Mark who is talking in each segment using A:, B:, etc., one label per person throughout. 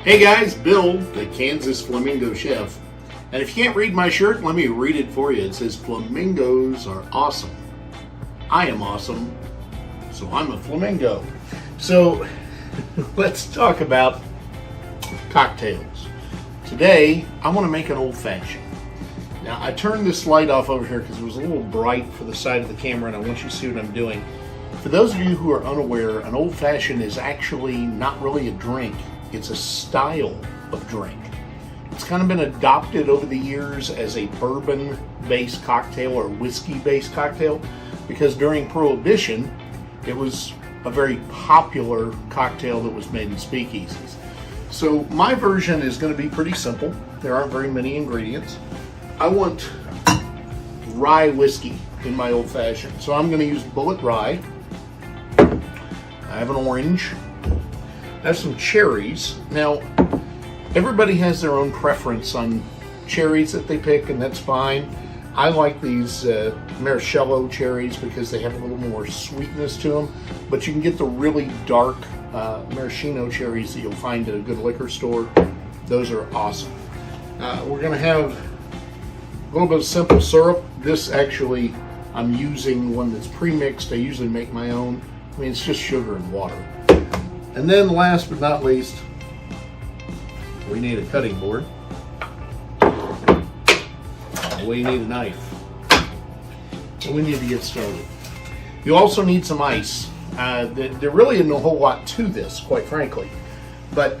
A: Hey guys, Bill, the Kansas Flamingo chef. And if you can't read my shirt, let me read it for you. It says, "Flamingos are awesome. I am awesome, so I'm a flamingo." So let's talk about cocktails. Today, I want to make an old fashioned. Now, I turned this light off over here because it was a little bright for the side of the camera, and I want you to see what I'm doing. For those of you who are unaware, an old fashioned is actually not really a drink. It's a style of drink. It's kind of been adopted over the years as a bourbon-based cocktail or whiskey-based cocktail because during Prohibition, it was a very popular cocktail that was made in speakeasies. So my version is going to be pretty simple. There aren't very many ingredients. I want rye whiskey in my old-fashioned. So I'm going to use bullet rye. I have an orange. I have some cherries. Now, everybody has their own preference on cherries that they pick, and that's fine. I like these Maraschello cherries because they have a little more sweetness to them, but you can get the really dark maraschino cherries that you'll find at a good liquor store. Those are awesome. We're going to have a little bit of simple syrup. This actually, I'm using one that's pre-mixed. I usually make my own. I mean, it's just sugar and water. And then last but not least, we need a cutting board. We need a knife. And we need to get started. You also need some ice. There really isn't a whole lot to this, quite frankly. But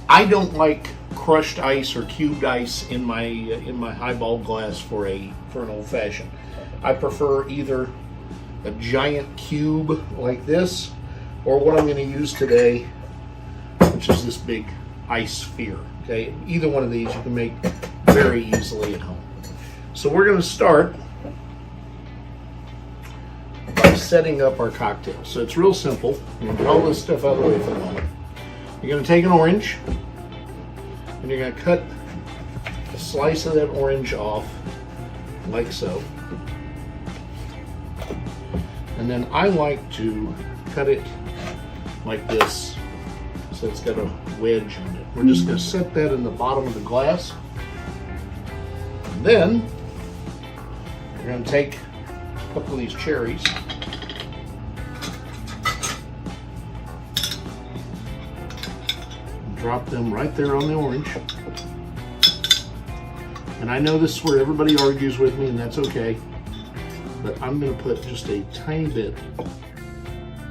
A: I don't like crushed ice or cubed ice in my highball glass for an old fashioned. I prefer either a giant cube like this, or what I'm going to use today, which is this big ice sphere. Okay, either one of these you can make very easily at home. So we're going to start by setting up our cocktail. So it's real simple. I'm going to get all this stuff out of the way for the moment. You're going to take an orange, and you're going to cut a slice of that orange off, like so. And then I like to cut it like this, so it's got a wedge on it. We're just going to set that in the bottom of the glass. And then we're going to take a couple of these cherries, and drop them right there on the orange. And I know this is where everybody argues with me, and that's okay, but I'm going to put just a tiny bit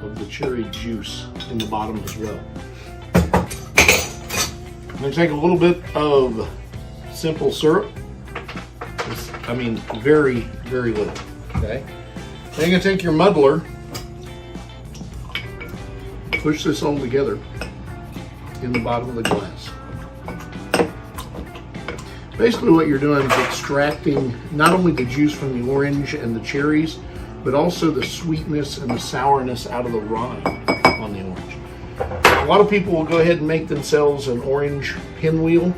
A: of the cherry juice in the bottom as well. I'm going to take a little bit of simple syrup. I mean, very, very little. Okay. Then you're going to take your muddler, push this all together in the bottom of the glass. Basically, what you're doing is extracting not only the juice from the orange and the cherries, but also the sweetness and the sourness out of the rind on the orange. A lot of people will go ahead and make themselves an orange pinwheel,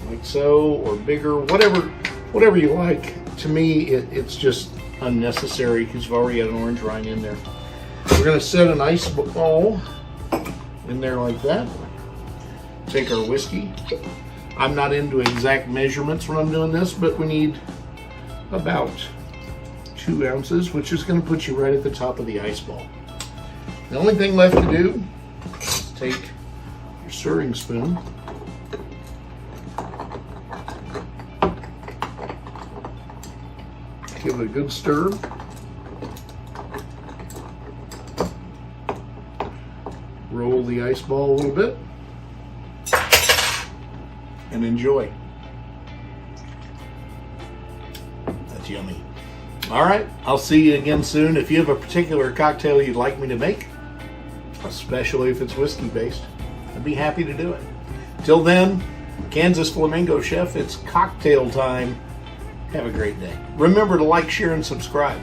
A: like so, or bigger, whatever you like. To me, it's just unnecessary because you've already got an orange rind in there. We're going to set an ice ball in there like that. Take our whiskey. I'm not into exact measurements when I'm doing this, but we need about 2 ounces, which is going to put you right at the top of the ice ball. The only thing left to do is take your stirring spoon, give it a good stir, roll the ice ball a little bit, and enjoy. That's yummy. All right, I'll see you again soon. If you have a particular cocktail you'd like me to make, especially if it's whiskey based, I'd be happy to do it. Till then, Kansas Flamingo Chef, it's cocktail time. Have a great day. Remember to like, share, and subscribe.